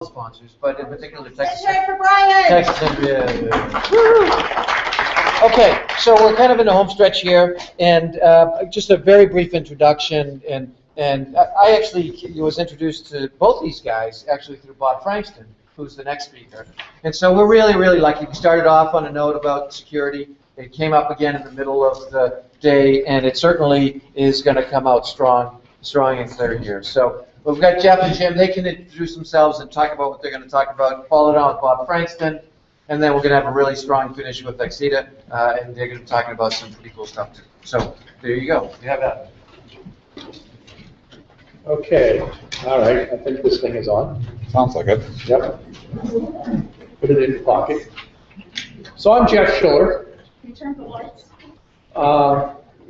sponsors, but in particular Texas. Let's for Brian. Texas. Okay, so we're kind of in the home stretch here, and just a very brief introduction. And I actually was introduced to both these guys actually through Bob Frankston, who's the next speaker. And so we're really, really lucky. We started off on a note about security. It came up again in the middle of the day, and it certainly is going to come out strong and clear here. So we've got Jeff and Jim. They can introduce themselves and talk about what they're going to talk about. Followed on with Bob Frankston, and then we're going to have a really strong finish with Exita, and they're going to be talking about some pretty cool stuff too. So there you go. You have that. Okay, all right, I think this thing is on. Sounds like it. Yep. Put it in your pocket. So I'm Jeff Schiller. You turn the lights.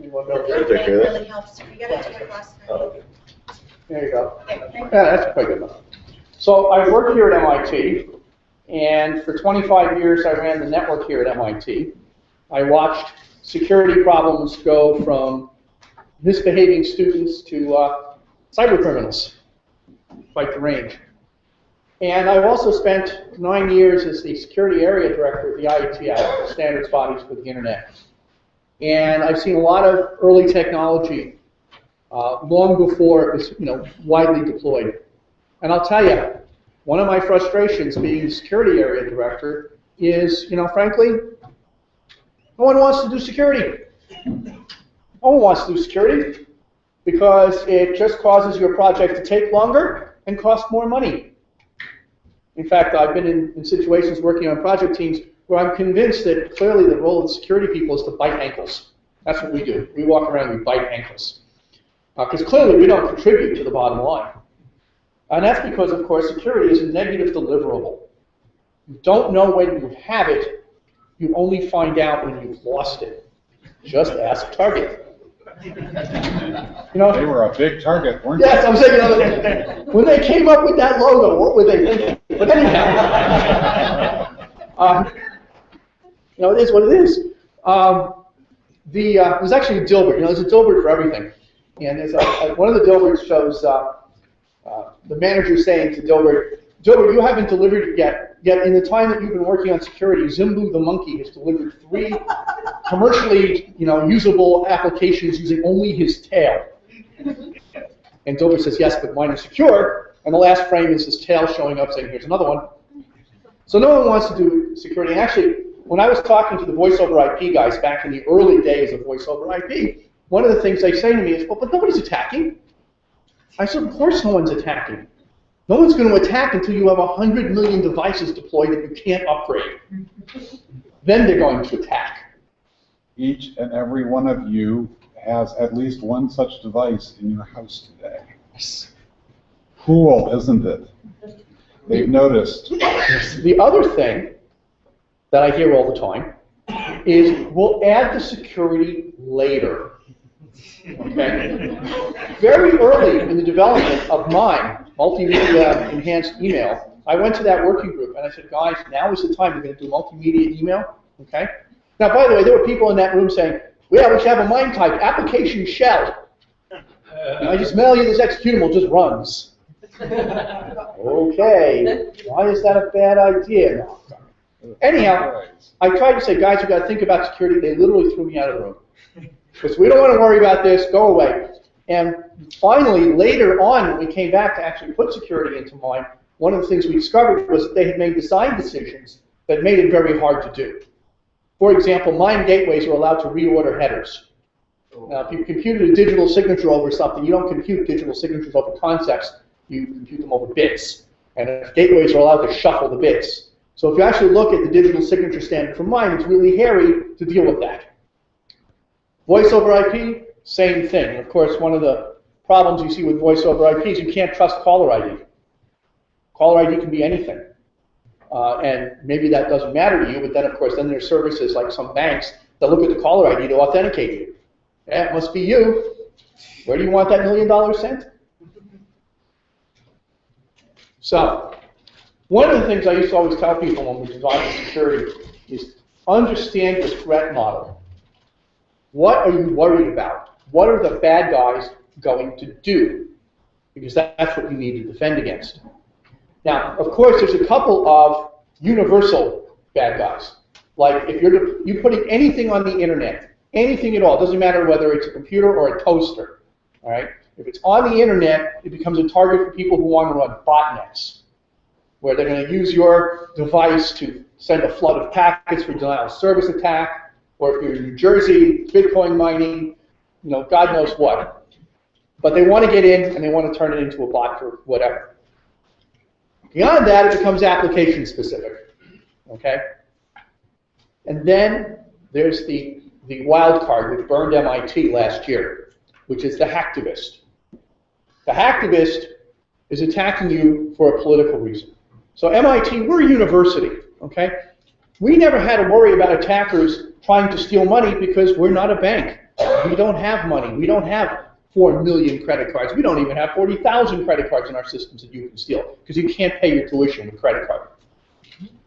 You want to It really helps. You gotta turn across. There you go. Yeah, that's quite good enough. So I work here at MIT, and for 25 years I ran the network here at MIT. I watched security problems go from misbehaving students to cyber criminals, quite the range. And I've also spent 9 years as the security area director at the IoT Act, the standards bodies for the internet. And I've seen a lot of early technology long before it was, widely deployed. And I'll tell you, one of my frustrations being the security area director is, frankly, no one wants to do security. No one wants to do security because it just causes your project to take longer and cost more money. In fact, I've been in situations working on project teams where I'm convinced that clearly the role of security people is to bite ankles. That's what we do. We walk around and we bite ankles. Because clearly we don't contribute to the bottom line. And that's because, of course, security is a negative deliverable. You don't know when you have it. You only find out when you've lost it. Just ask Target. They were a big target, weren't they? Yes, I'm saying, when they came up with that logo, what were they thinking? But anyhow, it is what it is. There's actually a Dilbert. There's a Dilbert for everything. And there's one of the Dilberts shows the manager saying to Dilbert, "Dilbert, you haven't delivered it yet. Yet in the time that you've been working on security, Zimbu the monkey has delivered 3 commercially, usable applications using only his tail." And Dilbert says, "Yes, but mine are secure." And the last frame is his tail showing up saying, "Here's another one." So no one wants to do security. And actually, when I was talking to the voice over IP guys back in the early days of voice over IP, one of the things they say to me is, "Well, but nobody's attacking." I said, "Of course no one's attacking. No one's going to attack until you have 100 million devices deployed that you can't upgrade. Then they're going to attack." Each and every one of you has at least one such device in your house today. Cool, isn't it? They've noticed. The other thing that I hear all the time is, we'll add the security later. Okay? Very early in the development of mine, multimedia enhanced email, I went to that working group and I said, "Guys, now is the time we're going to do multimedia email." Okay? Now, by the way, there were people in that room saying, "Yeah, we should have a MIME type, application shell. I just mail you this executable, just runs." Okay, why is that a bad idea? Anyhow, I tried to say, "Guys, we've got to think about security." They literally threw me out of the room. Because we don't want to worry about this, go away. And finally, later on, when we came back to actually put security into MIME, one of the things we discovered was that they had made design decisions that made it very hard to do. For example, MIME gateways are allowed to reorder headers. Now, if you computed a digital signature over something, you don't compute digital signatures over concepts, you compute them over bits. And if gateways are allowed to shuffle the bits. So if you actually look at the digital signature standard for MIME, it's really hairy to deal with that. Voice over IP, same thing. And of course, one of the problems you see with voice over IP is you can't trust caller ID. Caller ID can be anything. And maybe that doesn't matter to you, but then of course, then there's services like some banks that look at the caller ID to authenticate you. Yeah, it must be you. Where do you want that $1 million sent? So, one of the things I used to always tell people when we design security is understand the threat model. What are you worried about? What are the bad guys going to do? Because that's what you need to defend against. Now, of course, there's a couple of universal bad guys. Like if you're putting anything on the internet, anything at all, it doesn't matter whether it's a computer or a toaster, all right? If it's on the internet, it becomes a target for people who want to run botnets, where they're going to use your device to send a flood of packets for denial of service attack, or if you're in New Jersey, Bitcoin mining, God knows what. But they want to get in and they want to turn it into a bot for whatever. Beyond that, it becomes application specific, okay? And then there's the wild card which burned MIT last year, which is the hacktivist. The hacktivist is attacking you for a political reason. So MIT, we're a university, okay? We never had to worry about attackers trying to steal money because we're not a bank. We don't have money. We don't have 4 million credit cards. We don't even have 40,000 credit cards in our systems that you can steal because you can't pay your tuition with credit card.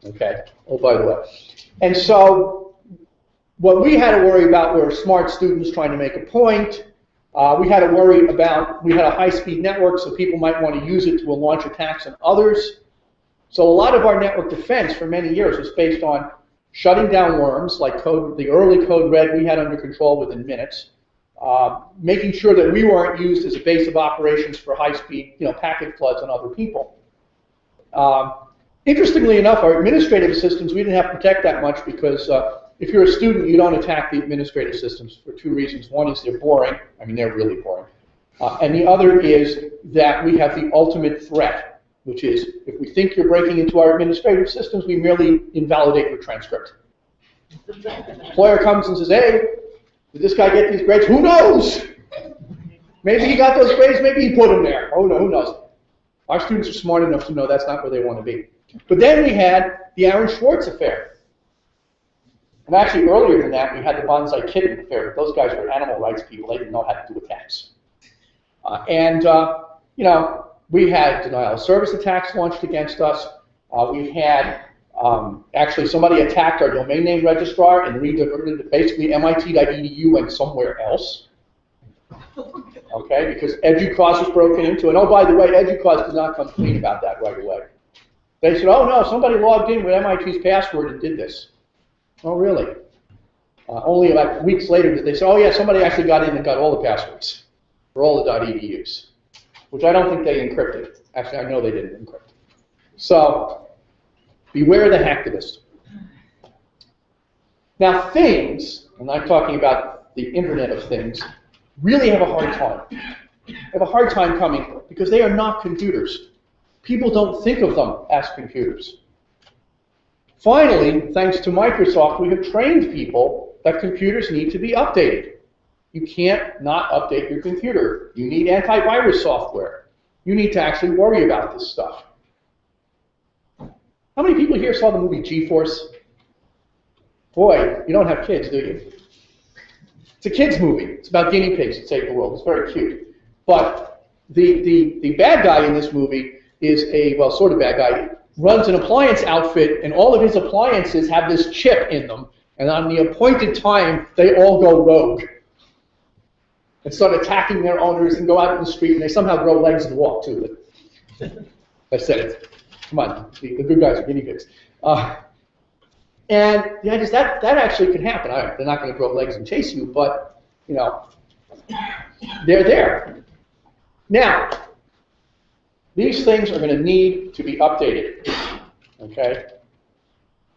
Okay? Oh, by the way. And so what we had to worry about were smart students trying to make a point. We had to worry about, we had a high-speed network, so people might want to use it to launch attacks on others. So a lot of our network defense for many years was based on shutting down worms, like the early code red we had under control within minutes, making sure that we weren't used as a base of operations for high-speed packet floods on other people. Interestingly enough, our administrative systems, we didn't have to protect that much because if you're a student, you don't attack the administrative systems for 2 reasons. One is they're boring. I mean, they're really boring. And the other is that we have the ultimate threat, which is if we think you're breaking into our administrative systems, we merely invalidate your transcript. Employer comes and says, hey, did this guy get these grades? Who knows? Maybe he got those grades, maybe he put them there. Oh, no, who knows? Our students are smart enough to know that's not where they want to be. But then we had the Aaron Schwartz affair. And actually, earlier than that, we had the Bonsai Kitten affair. Those guys were animal rights people. They didn't know how to do attacks. We had denial of service attacks launched against us. We had, actually, somebody attacked our domain name registrar and rediverted it. Basically, MIT.edu went somewhere else. Okay, because EduCause was broken into. And oh, by the way, EduCause did not come clean about that right away. They said, oh, no, somebody logged in with MIT's password and did this. Oh, really? Only about weeks later did they say, oh, yeah, somebody actually got in and got all the passwords for all the .edus, which I don't think they encrypted. Actually, I know they didn't encrypt. So, beware the hacktivist. Now, things, and I'm talking about the Internet of Things, really have a hard time. They have a hard time coming because they are not computers. People don't think of them as computers. Finally, thanks to Microsoft, we have trained people that computers need to be updated. You can't not update your computer. You need antivirus software. You need to actually worry about this stuff. How many people here saw the movie G-Force? Boy, you don't have kids, do you? It's a kids movie. It's about guinea pigs that save the world. It's very cute. But the bad guy in this movie is a, well, sort of bad guy, runs an appliance outfit, and all of his appliances have this chip in them, and on the appointed time, they all go rogue and start attacking their owners and go out in the street, and they somehow grow legs and walk, too. I said it. Come on, the good guys are guinea pigs. And the idea is that actually can happen. They're not going to grow legs and chase you, but, they're there. Now, these things are going to need to be updated, okay?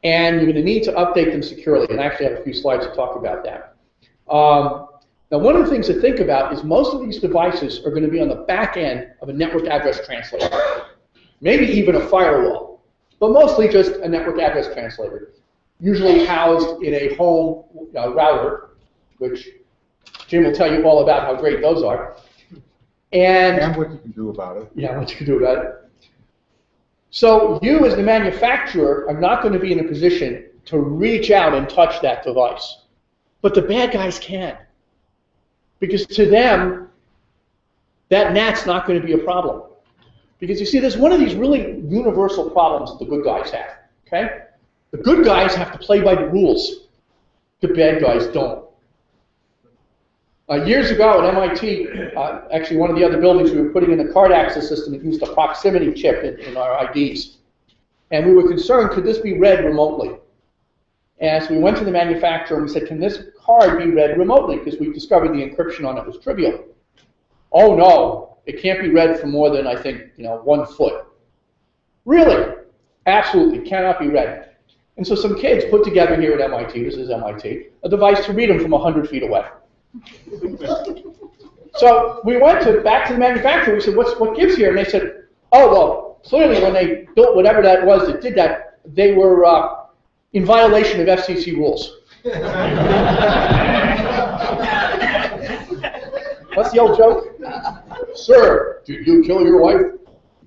And you're going to need to update them securely, and I actually have a few slides to talk about that. Now, one of the things to think about is most of these devices are going to be on the back end of a network address translator, maybe even a firewall, but mostly just a network address translator, usually housed in a home router, which Jim will tell you all about how great those are. And what you can do about it. Yeah, what you can do about it. So you as the manufacturer are not going to be in a position to reach out and touch that device. But the bad guys can. Because to them, that NAT's not going to be a problem. Because you see, there's one of these really universal problems that the good guys have. Okay? The good guys have to play by the rules. The bad guys don't. Years ago at MIT, actually one of the other buildings, we were putting in a card access system that used a proximity chip in our IDs. And we were concerned, could this be read remotely? And so we went to the manufacturer and we said, can this card be read remotely? Because we discovered the encryption on it was trivial. Oh no, it can't be read for more than, I think, 1 foot. Really? Absolutely, cannot be read. And so some kids put together here at MIT, this is MIT, a device to read them from 100 feet away. So we went back to the manufacturer, we said, what gives here? And they said, oh, well, clearly when they built whatever that was that did that, they were in violation of FCC rules. What's the old joke? Sir, did you kill your wife?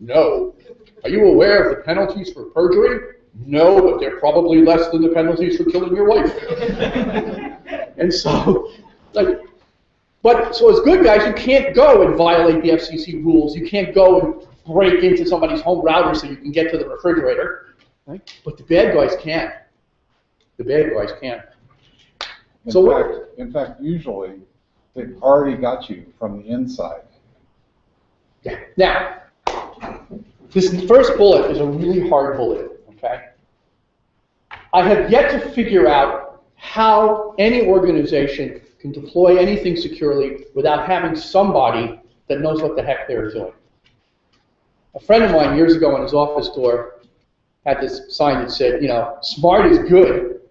No. Are you aware of the penalties for perjury? No, but they're probably less than the penalties for killing your wife. And so, so as good guys, you can't go and violate the FCC rules. You can't go and break into somebody's home router so you can get to the refrigerator. Right? But the bad guys can. The bad guys can. In fact, usually they've already got you from the inside. Yeah. Now, this first bullet is a really hard bullet, okay? I have yet to figure out how any organization can deploy anything securely without having somebody that knows what the heck they're doing. A friend of mine years ago on his office door had this sign that said, smart is good.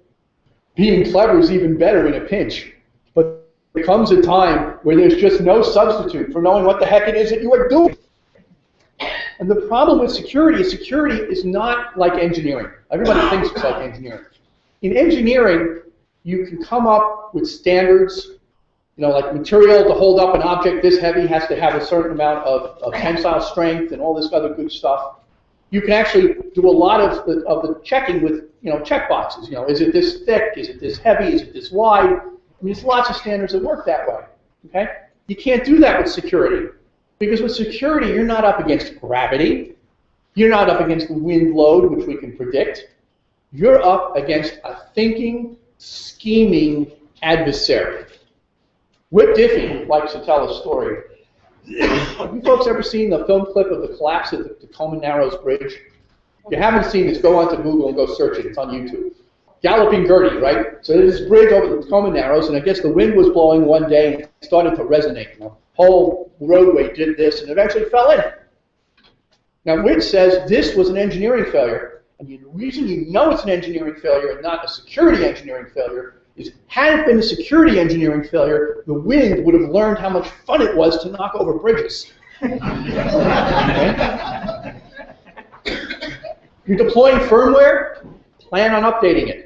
Being clever is even better in a pinch. But there comes a time where there's just no substitute for knowing what the heck it is that you are doing. And the problem with security is not like engineering. Everybody thinks it's like engineering. In engineering, you can come up with standards, like material to hold up an object this heavy has to have a certain amount of tensile strength and all this other good stuff. You can actually do a lot of the checking with check boxes. Is it this thick? Is it this heavy? Is it this wide? I mean, there's lots of standards that work that way. Okay? You can't do that with security. Because with security, you're not up against gravity. You're not up against the wind load, which we can predict. You're up against a thinking, scheming adversary. Whit Diffie likes to tell a story. Have you folks ever seen the film clip of the collapse of the Tacoma Narrows Bridge? If you haven't seen this, go onto Google and go search it. It's on YouTube. Galloping Gertie, right? So there's this bridge over the Tacoma Narrows, and I guess the wind was blowing one day and it started to resonate. The whole roadway did this and eventually fell in. Now, Whit says this was an engineering failure, and the reason you know it's an engineering failure and not a security engineering failure is had it been a security engineering failure, the wind would have learned how much fun it was to knock over bridges. Okay? You're deploying firmware, plan on updating it.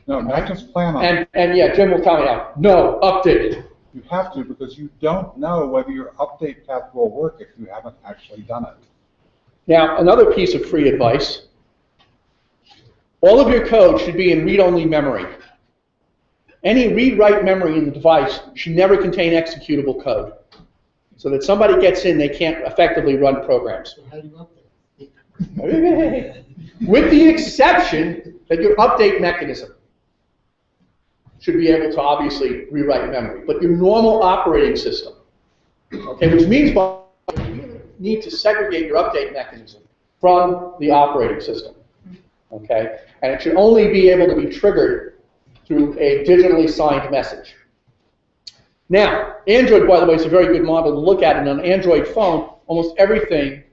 No, not just plan on it. And yeah, Jim will tell me now. No, update it. You have to, because you don't know whether your update path will work if you haven't actually done it. Now, another piece of free advice. All of your code should be in read-only memory. Any read-write memory in the device should never contain executable code. So that somebody gets in, they can't effectively run programs. So how do you update? With the exception that your update mechanism should be able to obviously rewrite memory. But your normal operating system, okay, which means you need to segregate your update mechanism from the operating system, okay? And it should only be able to be triggered through a digitally signed message. Now, Android, by the way, is a very good model to look at. And on an Android phone, almost everything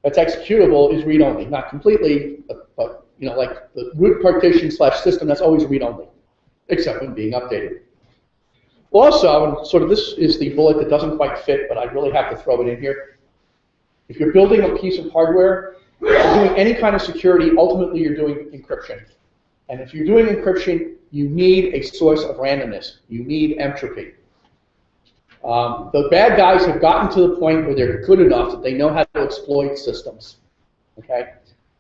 that's executable is read-only. Not completely, but like the root partition / system, that's always read-only, except when being updated. Also, and sort of this is the bullet that doesn't quite fit, but I really have to throw it in here. If you're building a piece of hardware, if you're doing any kind of security, ultimately you're doing encryption. And if you're doing encryption, you need a source of randomness. You need entropy. The bad guys have gotten to the point where they're good enough that they know how to exploit systems. Okay?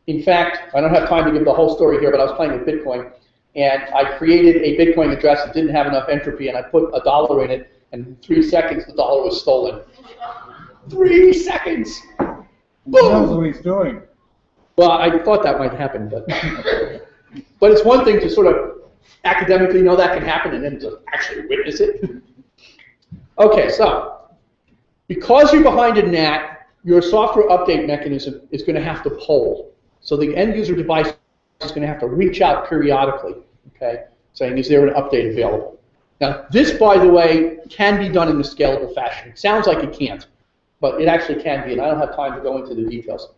In fact, I don't have time to give the whole story here, but I was playing with Bitcoin, and I created a Bitcoin address that didn't have enough entropy, and I put $1 in it, and in 3 seconds the dollar was stolen. 3 seconds! Boom! He knows what he's doing. Well, I thought that might happen, but but it's one thing to sort of academically know that can happen and then to actually witness it. Okay, so because you're behind a NAT, your software update mechanism is going to have to poll. So the end user device is going to have to reach out periodically, okay, saying, is there an update available? Now, this, by the way, can be done in a scalable fashion. It sounds like it can't, but it actually can be, and I don't have time to go into the details.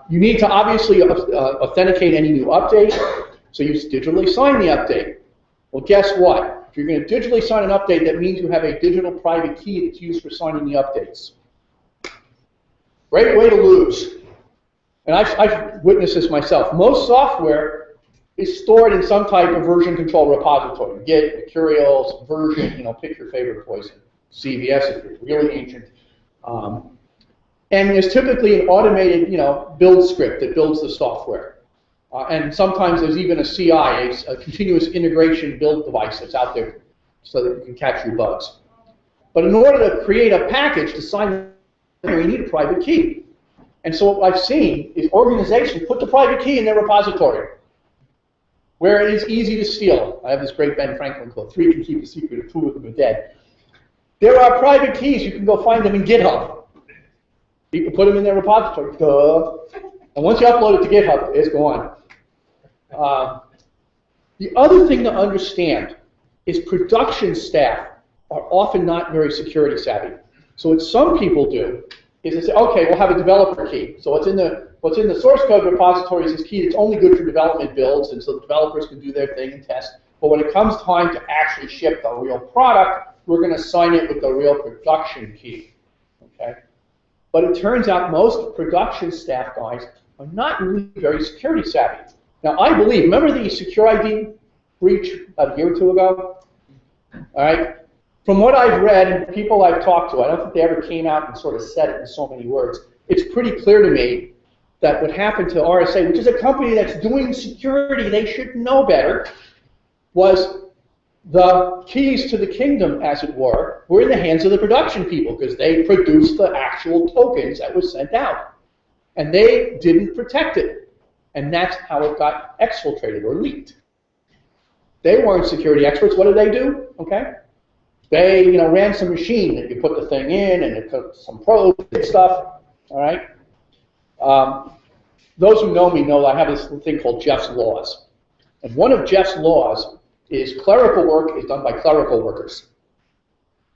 You need to obviously authenticate any new update, so you digitally sign the update. Well, guess what? If you're going to digitally sign an update, that means you have a digital private key that's used for signing the updates. Great way to lose. And I've witnessed this myself. Most software is stored in some type of version control repository. Git, Mercurial, version, pick your favorite poison. CVS if you're really ancient. And there's typically an automated, build script that builds the software. And sometimes there's even a CI, a continuous integration build device that's out there so that you can catch your bugs. But in order to create a package to sign, you need a private key. And so what I've seen is organizations put the private key in their repository where it is easy to steal. I have this great Ben Franklin quote, 3 can keep a secret, 2 of them are dead. There are private keys, you can go find them in GitHub. People put them in their repository, and once you upload it to GitHub, it's gone. The other thing to understand is production staff are often not very security savvy. So what some people do is they say, okay, we'll have a developer key. So what's in the source code repository is this key that's only good for development builds, and so the developers can do their thing and test. But when it comes time to actually ship the real product, we're going to sign it with the real production key. Okay? But it turns out most production staff guys are not really very security savvy. Now, I believe, remember the Secure ID breach about a year or 2 ago? All right? From what I've read and people I've talked to, I don't think they ever came out and sort of said it in so many words. It's pretty clear to me that what happened to RSA, which is a company that's doing security, they should know better, was the keys to the kingdom, as it were in the hands of the production people because they produced the actual tokens that was sent out. And they didn't protect it. And that's how it got exfiltrated or leaked. They weren't security experts. What did they do? Okay. They, ran some machine that you put the thing in and it took some probes and stuff. All right. Those who know me know that I have this thing called Jeff's laws. And one of Jeff's laws is clerical work is done by clerical workers.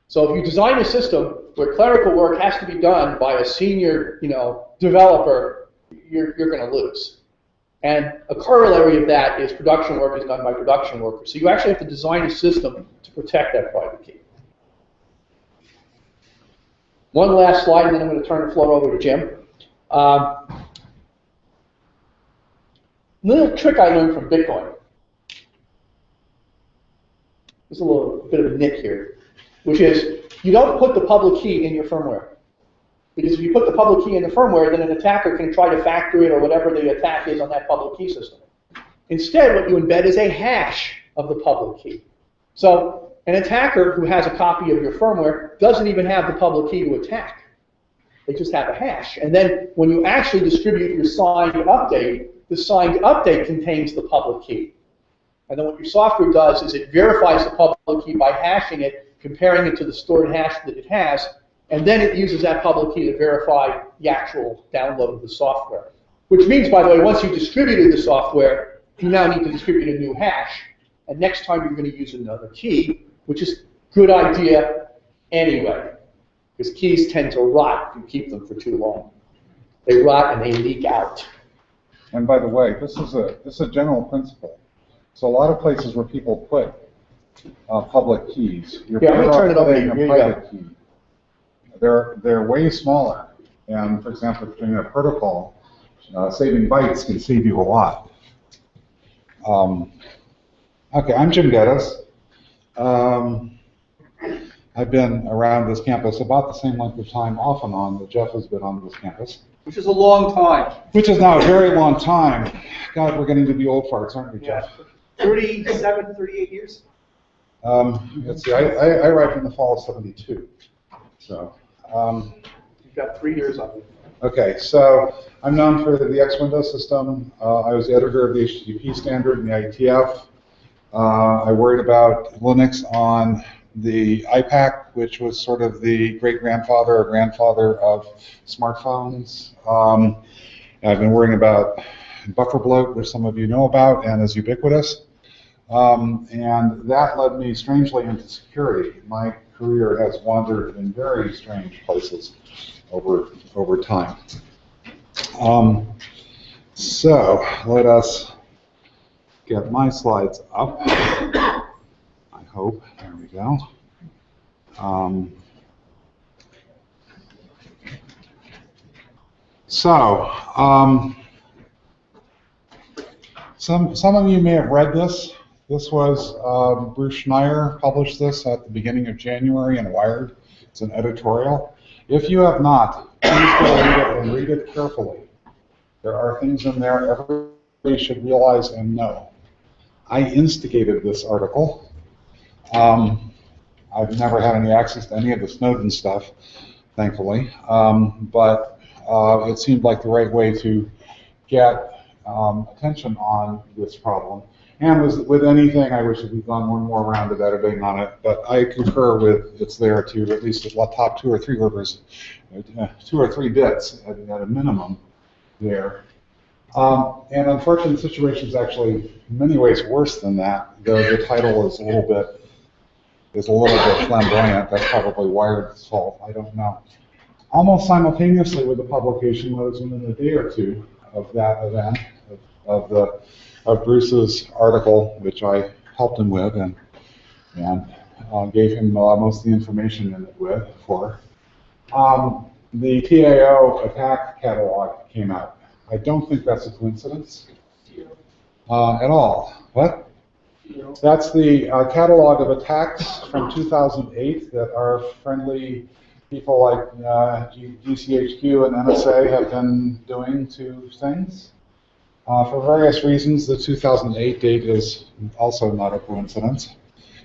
So if you design a system where clerical work has to be done by a senior, developer, you're going to lose. And a corollary of that is production work is done by production workers. So you actually have to design a system to protect that private key. One last slide, and then I'm going to turn the floor over to Jim. Little trick I learned from Bitcoin. There's a little bit of a nit here, which is you don't put the public key in your firmware. Because if you put the public key in the firmware, then an attacker can try to factor it or whatever the attack is on that public key system. Instead, what you embed is a hash of the public key. So an attacker who has a copy of your firmware doesn't even have the public key to attack. They just have a hash. And then when you actually distribute your signed update, the signed update contains the public key. And then what your software does is it verifies the public key by hashing it, comparing it to the stored hash that it has, and then it uses that public key to verify the actual download of the software. Which means, by the way, once you've distributed the software, you now need to distribute a new hash. And next time you're going to use another key, which is a good idea anyway. Because keys tend to rot if you keep them for too long. They rot and they leak out. And by the way, this is a general principle. So a lot of places where people put public keys, you're better off putting a private key. They're way smaller. And for example, if you're doing a protocol, saving bytes can save you a lot. Okay, I'm Jim Geddes. I've been around this campus about the same length of time, off and on, that Jeff has been on this campus. Which is a long time. Which is now a very long time. God, we're getting to be old farts, aren't we, Jeff? 37, 38 years? Let's see, I arrived in the fall of '72. So, you've got 3 years on you. Okay, so I'm known for the X Windows system. I was the editor of the HTTP standard in the IETF. I worried about Linux on the iPac, which was sort of the great-grandfather or grandfather of smartphones. I've been worrying about buffer bloat, which some of you know about and is ubiquitous. And that led me strangely into security. My career has wandered in very strange places over time. So let us get my slides up. I hope. There we go. Some of you may have read this. This was Bruce Schneier published this at the beginning of January in Wired. It's an editorial. If you have not, please go read it and read it carefully. There are things in there everybody should realize and know. I instigated this article. I've never had any access to any of the Snowden stuff, thankfully, but it seemed like the right way to get attention on this problem. And with anything, I wish we'd gone one more round of editing on it, but I concur with it's there to at least the top 2 or 3 orders, 2 or 3 bits at a minimum there. And unfortunately, the situation is actually in many ways worse than that. The title is a little bit flamboyant. That's probably Wired's fault. I don't know. Almost simultaneously with the publication was within a day or two of that event of Bruce's article, which I helped him with and gave him most of the information in it for. The TAO attack catalog came out. I don't think that's a coincidence at all. What? That's the catalog of attacks from 2008 that our friendly people like GCHQ and NSA have been doing to things. For various reasons, the 2008 date is also not a coincidence,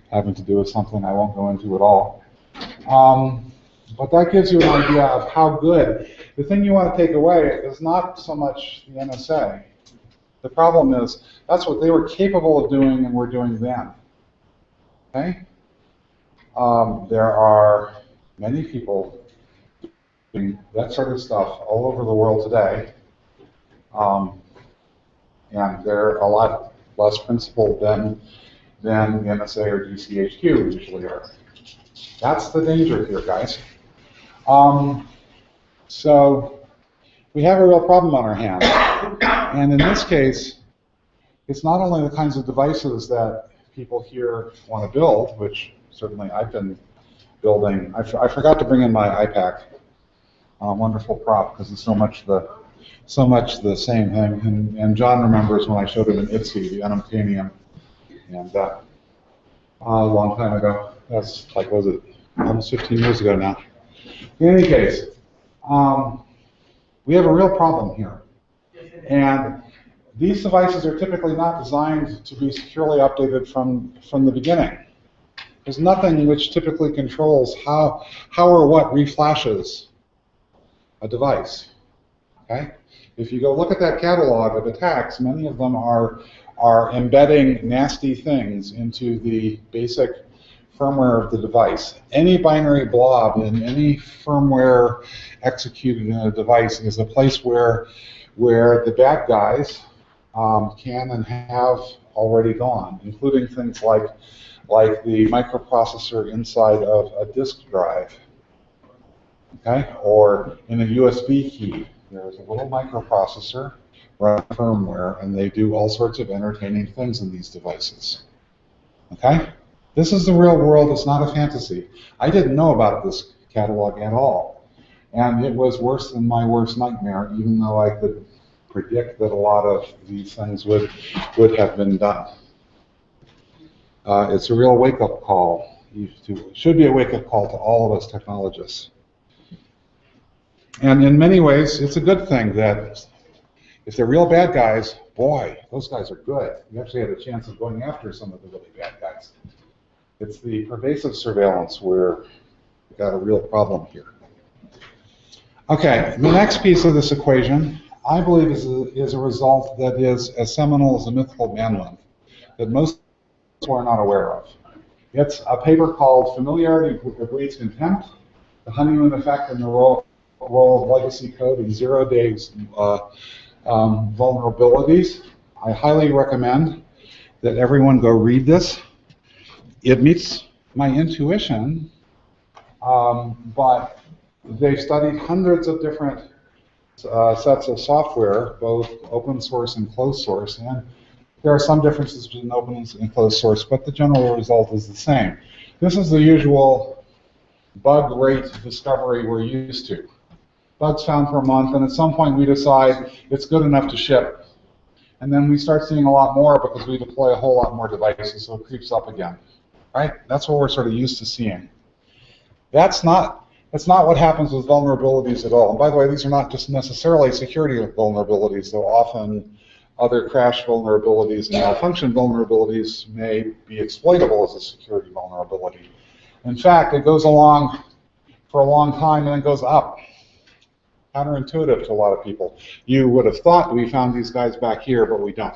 having to do with something I won't go into at all. But that gives you an idea of how good. The thing you want to take away is not so much the NSA. The problem is that's what they were capable of doing and were doing then. Okay? There are many people doing that sort of stuff all over the world today. And they're a lot less principled than the NSA or GCHQ usually are. That's the danger here, guys. So we have a real problem on our hands. And in this case, it's not only the kinds of devices that people here want to build, which certainly I've been building. I forgot to bring in my iPac. Wonderful prop, because it's so much the same thing. And John remembers when I showed him an ITSI, the unobtainium, and that a long time ago. That's like, was it almost 15 years ago now? In any case, we have a real problem here. And these devices are typically not designed to be securely updated from the beginning. There's nothing which typically controls how or what reflashes a device. Okay? If you go look at that catalog of attacks, many of them are embedding nasty things into the basic firmware of the device. Any binary blob in any firmware executed in a device is a place where the bad guys can and have already gone, including things like the microprocessor inside of a disk drive, okay, or in a USB key. There's a little microprocessor running firmware, and they do all sorts of entertaining things in these devices. Okay? This is the real world. It's not a fantasy. I didn't know about this catalog at all, and it was worse than my worst nightmare, even though I could predict that a lot of these things would have been done. It's a real wake-up call. It should be a wake-up call to all of us technologists. And in many ways, it's a good thing that if they're real bad guys, boy, those guys are good. We actually had a chance of going after some of the really bad guys. It's the pervasive surveillance where we've got a real problem here. Okay, the next piece of this equation, I believe, is a result that is as seminal as a mythical manling that most people are not aware of. It's a paper called Familiarity Breeds Contempt, the Honeymoon Effect and the Role of Legacy Code in 0 Days Vulnerabilities. I highly recommend that everyone go read this. It meets my intuition, but they've studied hundreds of different sets of software, both open source and closed source, and there are some differences between open and closed source, but the general result is the same. This is the usual bug rate discovery we're used to. Bugs found per month, and at some point we decide it's good enough to ship. And then we start seeing a lot more because we deploy a whole lot more devices, so it creeps up again. Right? That's what we're sort of used to seeing. That's not what happens with vulnerabilities at all. And by the way, these are not just necessarily security vulnerabilities, though often other crash vulnerabilities and malfunction vulnerabilities may be exploitable as a security vulnerability. In fact, it goes along for a long time and then goes up. Counterintuitive to a lot of people. You would have thought that we found these guys back here, but we don't.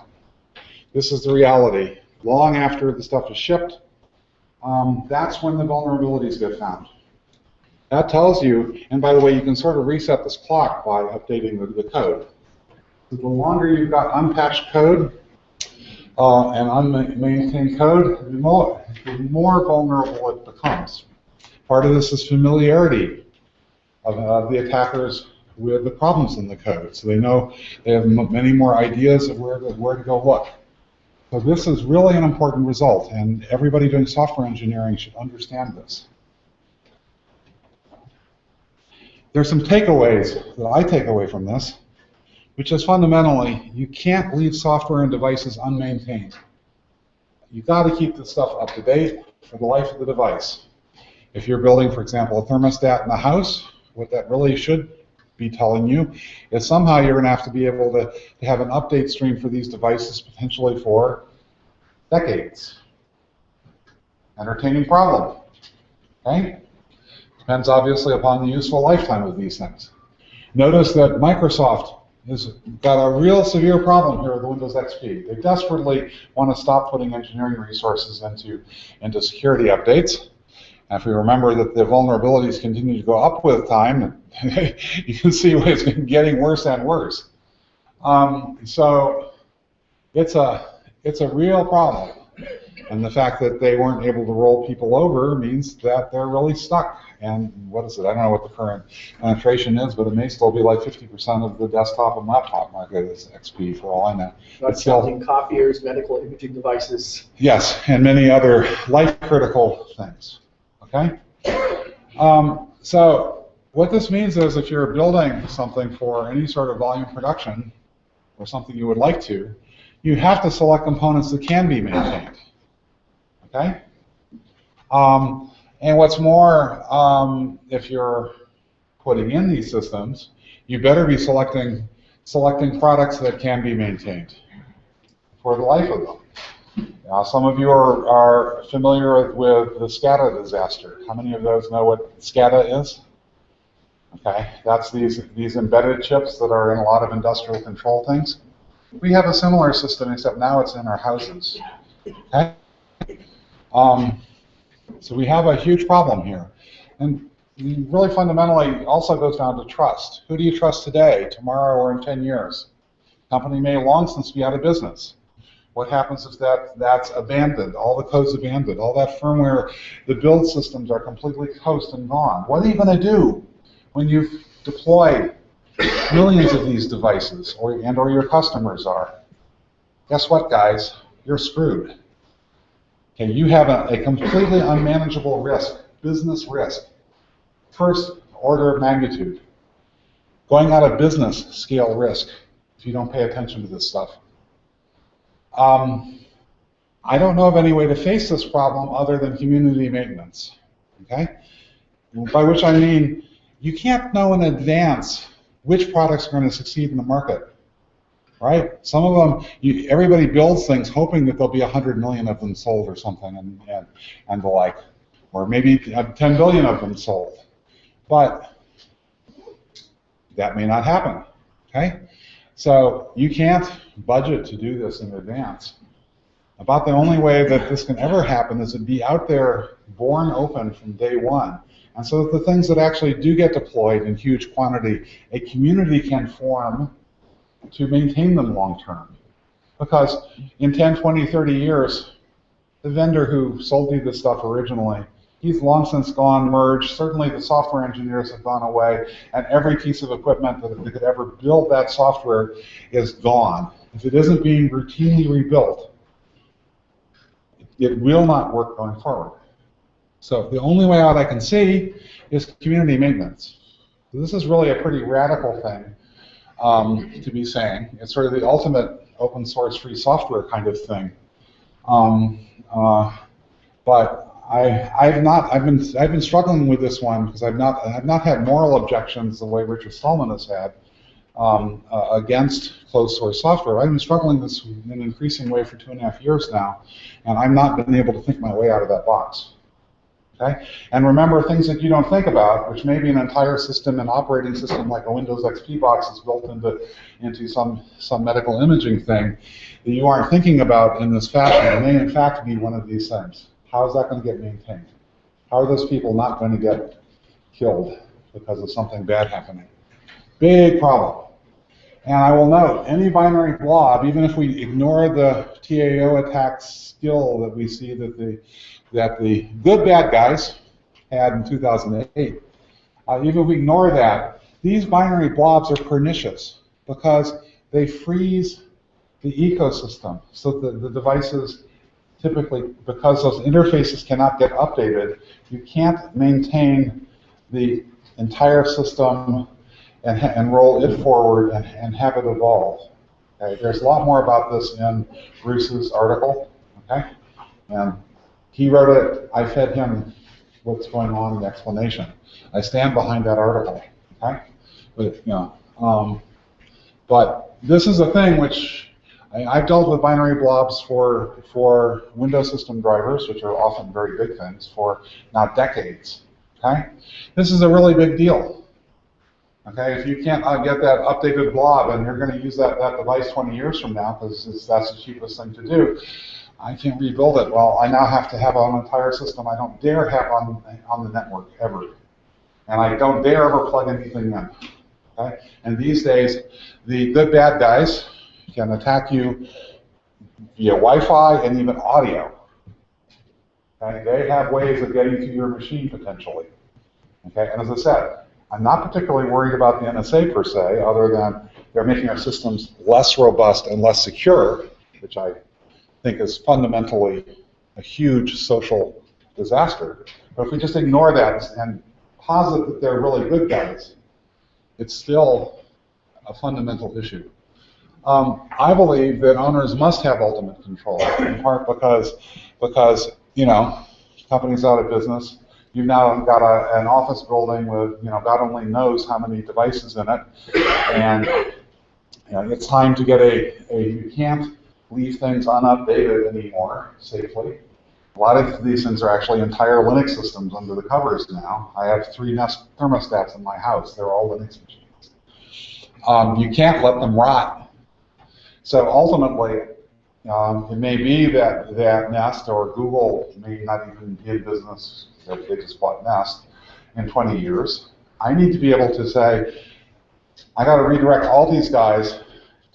This is the reality. Long after the stuff is shipped, that's when the vulnerabilities get found. That tells you, and by the way, you can sort of reset this clock by updating the code. The longer you've got unpatched code and unmaintained code, the more vulnerable it becomes. Part of this is familiarity of the attackers with the problems in the code. So they know they have many more ideas of where to go look. So this is really an important result, and everybody doing software engineering should understand this. There's some takeaways that I take away from this, which is fundamentally, you can't leave software and devices unmaintained. You've got to keep this stuff up to date for the life of the device. If you're building, for example, a thermostat in a house, what that really should be telling you is somehow you're going to have to be able to have an update stream for these devices potentially for decades. Entertaining problem. Okay? Depends obviously upon the useful lifetime of these things. Notice that Microsoft has got a real severe problem here with Windows XP. They desperately want to stop putting engineering resources into security updates. And if we remember that the vulnerabilities continue to go up with time, you can see it's been getting worse and worse. So it's a real problem. And the fact that they weren't able to roll people over means that they're really stuck. And what is it? I don't know what the current penetration is, but it may still be like 50% of the desktop and laptop market is XP for all I know. Not counting copiers, medical imaging devices. Yes, and many other life-critical things. Okay? So what this means is if you're building something for any sort of volume production, or something you would like to, you have to select components that can be maintained. Okay? And what's more, if you're putting in these systems, you better be selecting products that can be maintained for the life of them. Now, some of you are familiar with the SCADA disaster. How many of those know what SCADA is? Okay, that's these embedded chips that are in a lot of industrial control things. We have a similar system, except now it's in our houses. Okay? So we have a huge problem here. And really fundamentally also goes down to trust. Who do you trust today, tomorrow, or in 10 years? The company may long since be out of business. What happens if that's abandoned, all the code's abandoned, all that firmware, the build systems are completely toast and gone? What are you going to do when you've deployed millions of these devices, or your customers are? Guess what, guys? You're screwed. Okay, you have a completely unmanageable risk, business risk. First order of magnitude. Going out of business scale risk if you don't pay attention to this stuff. I don't know of any way to face this problem other than community maintenance. Okay? By which I mean, you can't know in advance which products are going to succeed in the market. Right? Some of them, everybody builds things hoping that there'll be 100 million of them sold or something and the like. Or maybe 10 billion of them sold. But that may not happen. Okay? So you can't budget to do this in advance. About the only way that this can ever happen is to be out there born open from day one. And so that the things that actually do get deployed in huge quantity, a community can form to maintain them long term. Because in 10, 20, 30 years, the vendor who sold you this stuff originally, he's long since gone, merged. Certainly the software engineers have gone away, and every piece of equipment that could ever build that software is gone. If it isn't being routinely rebuilt, it will not work going forward. So the only way out I can see is community maintenance. So this is really a pretty radical thing to be saying. It's sort of the ultimate open source free software kind of thing. But I've been struggling with this one because I've not had moral objections the way Richard Stallman has had against closed source software. I've been struggling this in an increasing way for 2.5 years now, and I've not been able to think my way out of that box. Okay? And remember, things that you don't think about, which may be an entire system, an operating system like a Windows XP box is built into some medical imaging thing that you aren't thinking about in this fashion, may in fact be one of these things. How is that going to get maintained? How are those people not going to get killed because of something bad happening? Big problem. And I will note, any binary blob, even if we ignore the TAO attack skill that we see that the good bad guys had in 2008, even if we ignore that, these binary blobs are pernicious because they freeze the ecosystem. So the devices typically, because those interfaces cannot get updated, you can't maintain the entire system and roll it forward and have it evolve. Okay? There's a lot more about this in Bruce's article. Okay? And he wrote it, I fed him what's going on in the explanation. I stand behind that article. Okay? But this is a thing which I've dealt with binary blobs for Windows system drivers, which are often very big things, for now decades. Okay? This is a really big deal. Okay? If you can't get that updated blob and you're going to use that device 20 years from now because that's the cheapest thing to do, I can't rebuild it. Well, I now have to have an entire system I don't dare have on the network ever. And I don't dare ever plug anything in. Okay? And these days, the good bad guys can attack you via Wi-Fi and even audio. Okay? They have ways of getting to your machine potentially. Okay? And as I said, I'm not particularly worried about the NSA per se, other than they're making our systems less robust and less secure, which I think is fundamentally a huge social disaster. But if we just ignore that and posit that they're really good guys, it's still a fundamental issue. I believe that owners must have ultimate control, in part because companies out of business. You've now got an office building with God only knows how many devices in it, and it's time to get you can't leave things unupdated anymore safely. A lot of these things are actually entire Linux systems under the covers now. I have 3 Nest thermostats in my house. They're all Linux machines. You can't let them rot. So ultimately, it may be that Nest or Google may not even be in business if they just bought Nest in 20 years. I need to be able to say, I got to redirect all these guys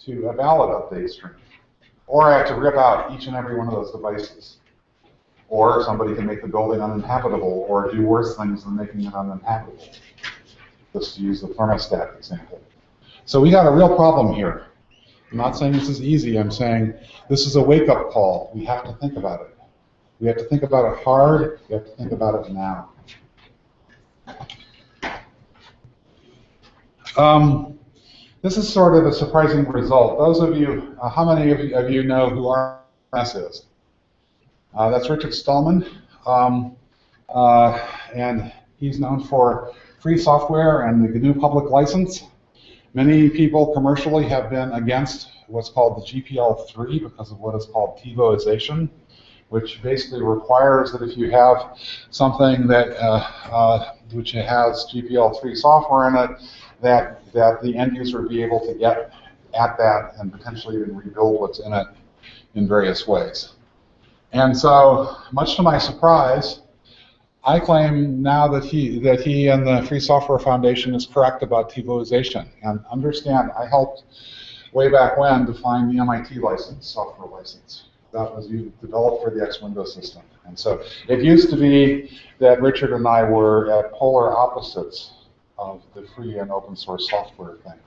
to a valid update stream. Or I have to rip out each and every one of those devices. Or somebody can make the building uninhabitable or do worse things than making it uninhabitable. Just to use the thermostat example. So we got a real problem here. I'm not saying this is easy. I'm saying this is a wake-up call. We have to think about it. We have to think about it hard. We have to think about it now. This is sort of a surprising result. Those of you, how many of you know who RMS is? That's Richard Stallman, and he's known for free software and the GNU public license. Many people commercially have been against what's called the GPL3 because of what is called TiVoization, which basically requires that if you have something that which has GPL3 software in it, that the end user be able to get at that and potentially even rebuild what's in it in various ways. And so, much to my surprise, I claim now that he and the Free Software Foundation is correct about TiVoization. And understand, I helped way back when define the MIT license, software license. That was developed for the X Windows system. And so it used to be that Richard and I were at polar opposites of the free and open source software thing.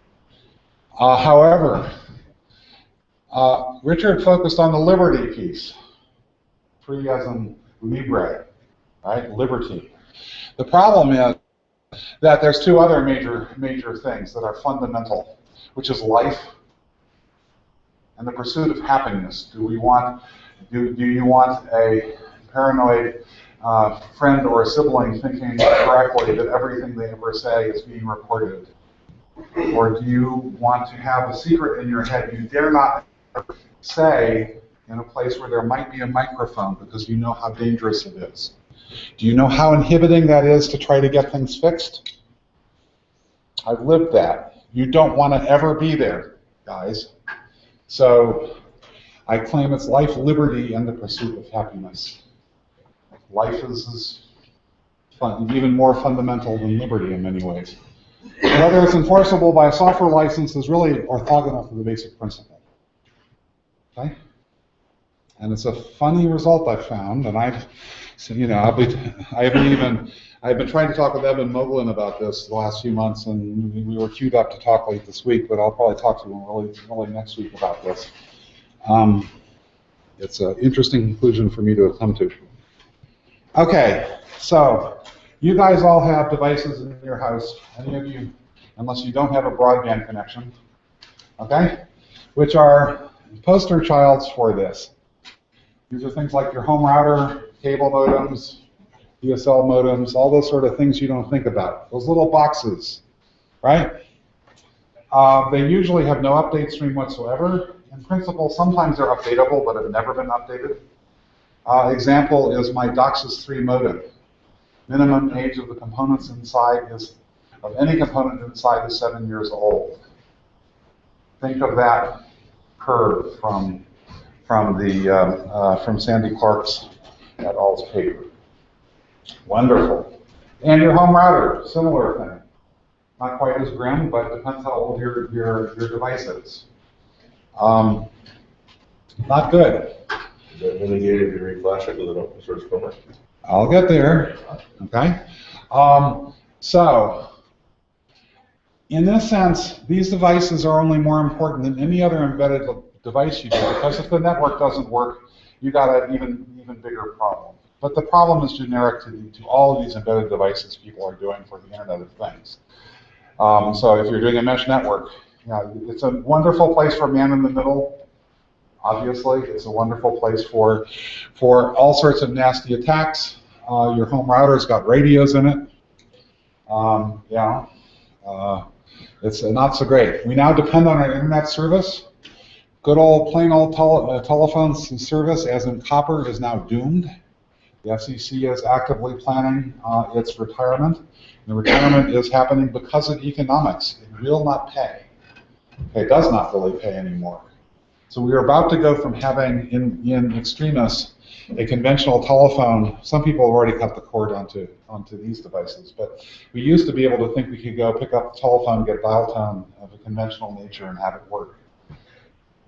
However, Richard focused on the liberty piece, free as in libre, right? Liberty. The problem is that there's two other major things that are fundamental, which is life and the pursuit of happiness. Do you want a paranoid friend or a sibling thinking correctly that everything they ever say is being recorded? Or do you want to have a secret in your head you dare not say in a place where there might be a microphone because you know how dangerous it is? Do you know how inhibiting that is to try to get things fixed? I've lived that. You don't want to ever be there, guys. So I claim it's life, liberty, and the pursuit of happiness. Life is even more fundamental than liberty in many ways. Whether it's enforceable by a software license is really orthogonal to the basic principle. Okay? And it's a funny result I've found, and I've been trying to talk with Evan Moglin about this the last few months, and we were queued up to talk late this week, but I'll probably talk to him really next week about this. It's an interesting conclusion for me to have come to. Okay, so you guys all have devices in your house, any of you, unless you don't have a broadband connection, okay, which are poster childs for this. These are things like your home router, cable modems, DSL modems, all those sort of things you don't think about. Those little boxes, right? They usually have no update stream whatsoever. In principle, sometimes they're updatable, but have never been updated. Example is my DOCSIS 3 modem. Minimum age of the components inside of any component inside is 7 years old. Think of that curve from Sandy Clark's et al.'s paper. Wonderful. And your home router, similar thing. Not quite as grim, but depends how old your device is. Not good. Is that mitigated if you reflash it with an open source firmware? I'll get there. Okay. So, in this sense, these devices are only more important than any other embedded device you do, because if the network doesn't work, you got an even bigger problem. But the problem is generic to all of these embedded devices people are doing for the Internet of Things. So if you're doing a mesh network, it's a wonderful place for man in the middle. Obviously, it's a wonderful place for all sorts of nasty attacks. Your home router's got radios in it. It's not so great. We now depend on our internet service. Good old plain old telephone service, as in copper, is now doomed. The FCC is actively planning its retirement. The retirement is happening because of economics. It will not pay. It does not really pay anymore. So we are about to go from having, in extremis, a conventional telephone. Some people have already cut the cord onto these devices, but we used to be able to think we could go pick up the telephone, get dial tone of a conventional nature, and have it work.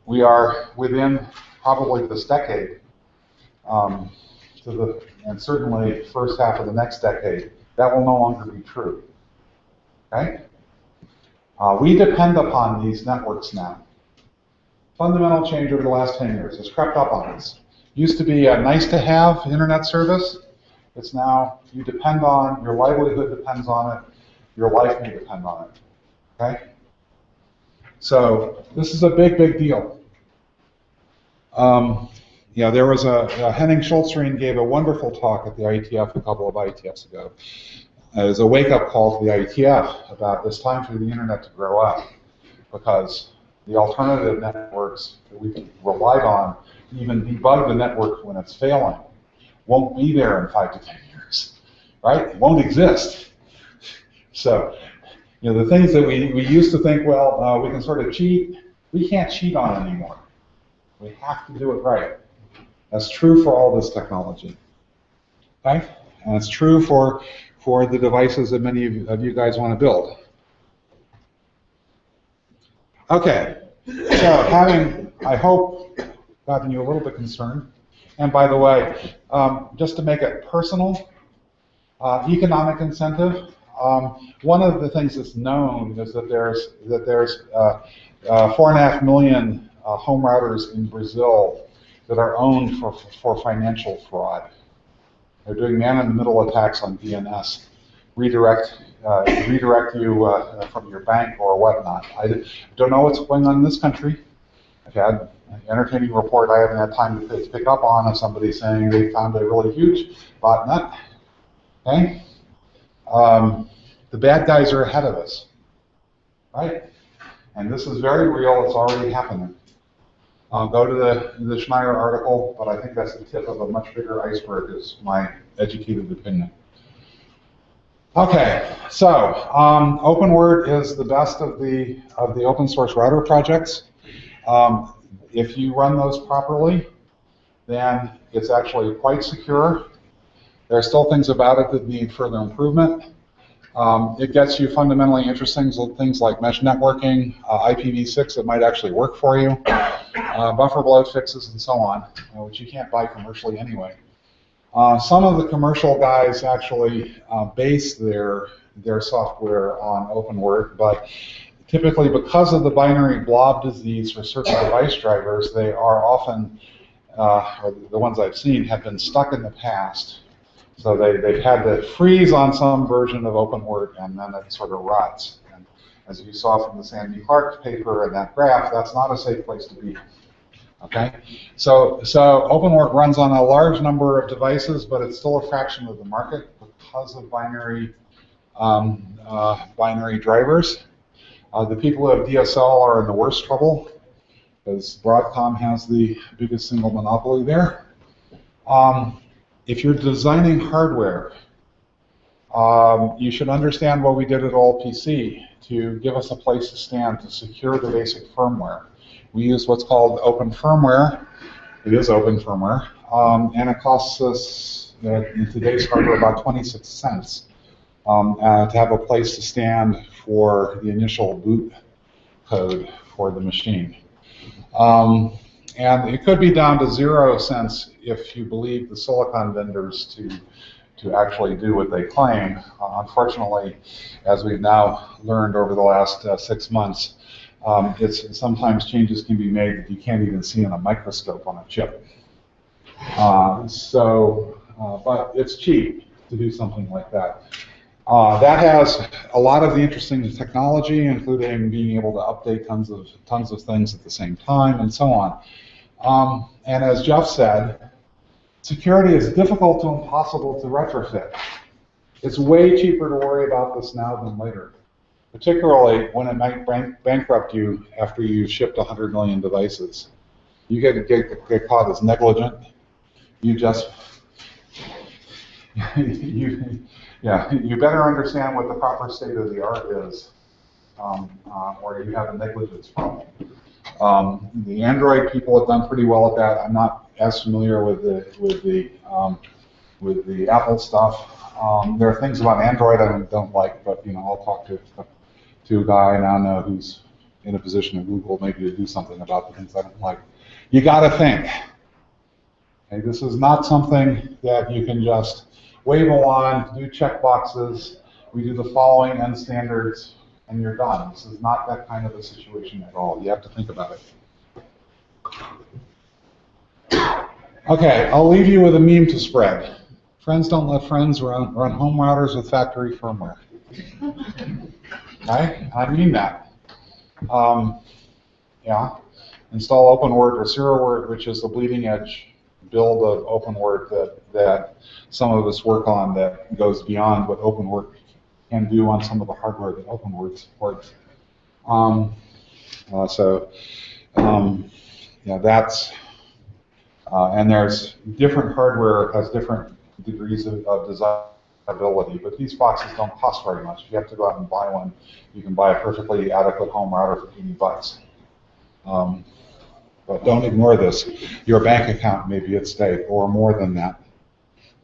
We are within probably this decade, and certainly first half of the next decade, that will no longer be true. Okay? We depend upon these networks now. Fundamental change over the last 10 years has crept up on us. Used to be a nice to have internet service. It's now you depend on, your livelihood depends on it, your life may depend on it. Okay? So this is a big, big deal. There was Henning Schultzreen gave a wonderful talk at the IETF a couple of IETFs ago. It was a wake-up call to the IETF about it's time for the internet to grow up, because the alternative networks that we relied on to even debug the network when it's failing won't be there in 5 to 10 years, right? It won't exist. So, the things that we used to think, well, we can sort of cheat, we can't cheat on anymore. We have to do it right. That's true for all this technology. Okay? And it's true for the devices that many of you guys want to build. Okay, so having, I hope, gotten you a little bit concerned. And by the way, just to make it personal, economic incentive. One of the things that's known is that there's 4.5 million home routers in Brazil that are owned for financial fraud. They're doing man-in-the-middle attacks on DNS, redirect you from your bank or whatnot. I don't know what's going on in this country. I've had an entertaining report I haven't had time to pick up on of somebody saying they found a really huge botnet. Okay? The bad guys are ahead of us, right? And this is very real. It's already happening. Go to the Schneier article, but I think that's the tip of a much bigger iceberg, is my educated opinion. Okay, so OpenWrt is the best of the open source router projects. If you run those properly, then it's actually quite secure. There are still things about it that need further improvement. It gets you fundamentally interesting things like mesh networking, IPv6 that might actually work for you, buffer bloat fixes, and so on, which you can't buy commercially anyway. Some of the commercial guys actually base their software on OpenWrt, but typically because of the binary blob disease for certain device drivers, they are often, or the ones I've seen, have been stuck in the past. So they've had to freeze on some version of OpenWrt, and then it sort of rots. And as you saw from the Sandy Clark paper and that graph, that's not a safe place to be. Okay, so OpenWrt runs on a large number of devices, but it's still a fraction of the market because of binary drivers. The people who have DSL are in the worst trouble because Broadcom has the biggest single monopoly there. If you're designing hardware, you should understand what we did at OLPC to give us a place to stand to secure the basic firmware. We use what's called open firmware. It is open firmware, and it costs us, in today's hardware, about 26 cents to have a place to stand for the initial boot code for the machine. And it could be down to 0 cents if you believe the silicon vendors to actually do what they claim. Unfortunately, as we've now learned over the last 6 months, sometimes changes can be made that you can't even see in a microscope on a chip. But it's cheap to do something like that. That has a lot of the interesting technology, including being able to update tons of things at the same time, and so on. And as Jeff said, security is difficult to impossible to retrofit. It's way cheaper to worry about this now than later, particularly when it might bankrupt you after you've shipped 100 million devices. You get caught as negligent. You just, you better understand what the proper state of the art is, or you have a negligence problem. The Android people have done pretty well at that. I'm not as familiar with the Apple stuff. There are things about Android I don't like, but I'll talk to a guy I now know who's in a position at Google maybe to do something about the things I don't like. You got to think. Okay, this is not something that you can just wave a wand, do check boxes. We do the following end standards, and you're done. This is not that kind of a situation at all. You have to think about it. Okay, I'll leave you with a meme to spread. Friends don't let friends run home routers with factory firmware. Okay, I mean that. Yeah, install OpenWrt or ZeroWrt, which is the bleeding edge build of OpenWrt that some of us work on that goes beyond what OpenWrt can do on some of the hardware that OpenWrt supports. Yeah, that's, and there's different hardware has different degrees of desirability, but these boxes don't cost very much. If you have to go out and buy one, you can buy a perfectly adequate home router for $80. But don't ignore this. Your bank account may be at stake, or more than that.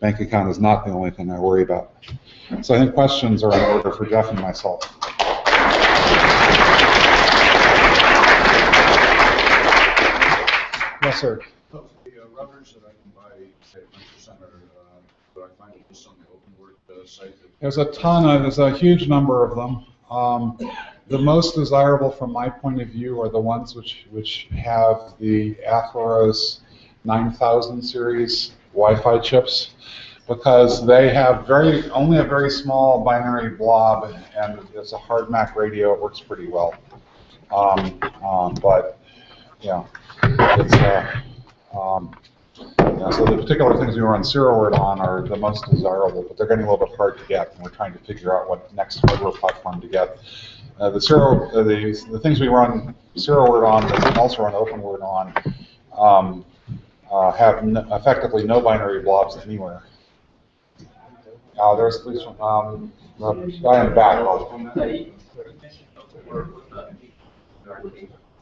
Bank account is not the only thing I worry about. So I think questions are in order for Jeff and myself. Yes, sir. The routers that I can buy, say, at Venture Center, that I find just on the OpenWork site. There's a ton of, there's a huge number of them. The most desirable from my point of view are the ones which have the Atheros 9000 series Wi-Fi chips, because they have only a very small binary blob, and it's a hard MAC radio. It works pretty well. But yeah, it's so the particular things we run serial word on are the most desirable, but they're getting a little bit hard to get, and we're trying to figure out what next hardware platform to get. The things we run serial word on, that also run open word on, have effectively no binary blobs anywhere. There's at least one, guy in the back.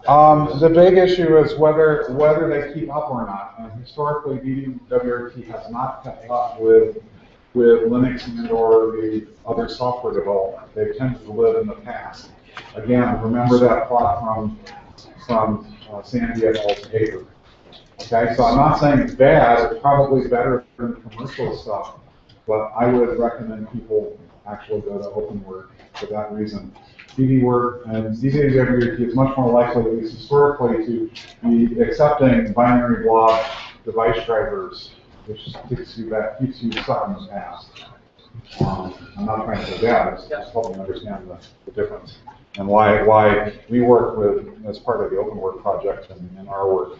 The big issue is whether they keep up or not. Historically, DWRT has not kept up with Linux and/or the other software development. They tended to live in the past. Again, remember that plot from Sandy et al.'s paper. Okay, so I'm not saying it's bad. It's probably better than commercial stuff, but I would recommend people actually go to OpenWord for that reason. DWRT and DWRT is much more likely, at least historically, to be accepting binary blob device drivers, which keeps you stuck in the past. I'm not trying to say that, it's just helping understand the difference and why we work with, as part of the OpenWord project and our work.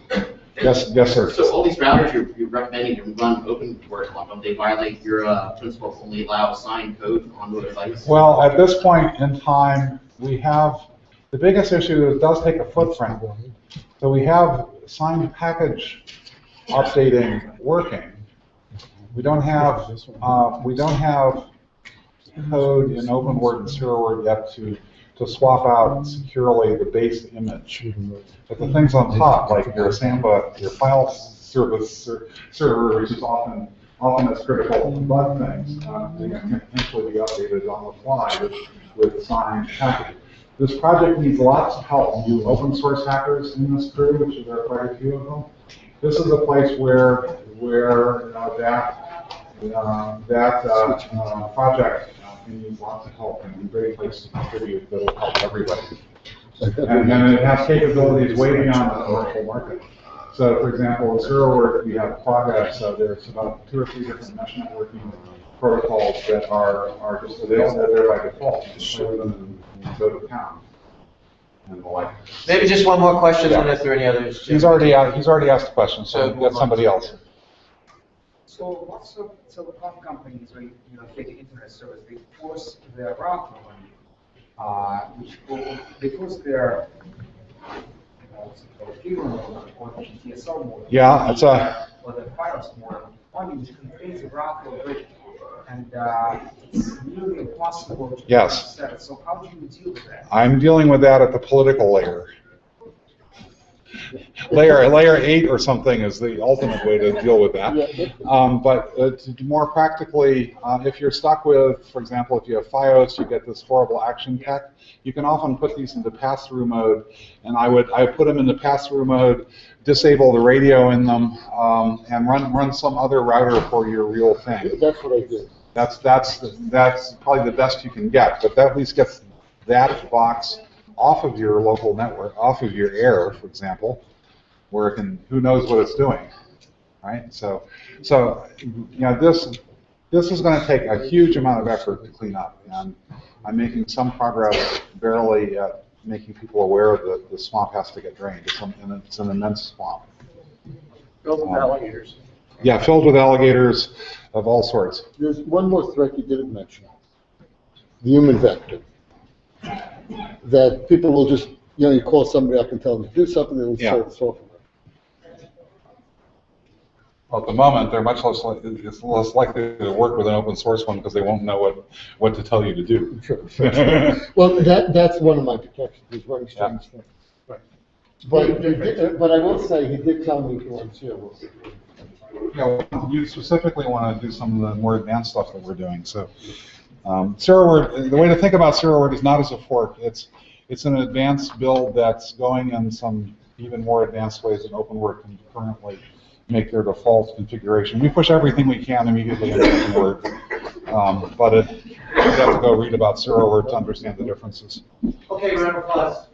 Yes, sir. So all these routers you're recommending to run OpenWord on them, they violate your principle of only allow assigned code on the device? Well, at this point in time, we have, the biggest issue is it does take a footprint. So we have signed package updating working. We don't have code in OpenWord and serial word yet to swap out securely the base image. But the things on top, like your Samba, your file service server, which is often as critical but things, they can potentially be updated on the fly with signed package. This project needs lots of help. You open source hackers in this crew, which there are quite a few of them. This is a place where that project needs lots of help, and a great place to contribute that will help everybody. And it has capabilities way beyond the commercial market. So, for example, in serial work, we have progress. So there's about 2 or 3 different mesh networking protocols that are just available there by default. You just play with them and go to town and the like. Maybe just one more question, and if there are any others. He's already asked a question, so we'll get somebody else. So lots of telecom companies, when take internet service, they force their router they force their or GTSL mode. Yeah, it's a. Or the FiOS mode, only which contains a router already, and it's nearly impossible to set it. So how do you deal with that? I'm dealing with that at the political layer. Layer 8 or something is the ultimate way to deal with that. But more practically, if you're stuck with, for example, if you have FiOS, you get this horrible action tech. You can often put these into pass-through mode, and I put them into pass-through mode, disable the radio in them, and run some other router for your real thing. That's what I did. That's probably the best you can get, but that at least gets that box off of your local network, off of your air, for example, where it can, who knows what it's doing, right? So this is going to take a huge amount of effort to clean up, and I'm making some progress barely at making people aware that the swamp has to get drained. It's an immense swamp. Filled with alligators. Yeah, filled with alligators of all sorts. There's one more threat you didn't mention, the human vector. That people will just, you call somebody up and tell them to do something, and they'll solve the software. Well, at the moment, they're it's less likely to work with an open source one because they won't know what to tell you to do. Sure. Well, that's one of my protections, is running strange things. Right. But I will say, he did tell me he wants to. You specifically want to do some of the more advanced stuff that we're doing. So Serial Word, the way to think about Serial Word is not as a fork. It's an advanced build that's going in some even more advanced ways than OpenWord can currently make their default configuration. We push everything we can immediately into OpenWord, but you have to go read about Serial Word to understand the differences. Okay, round of applause.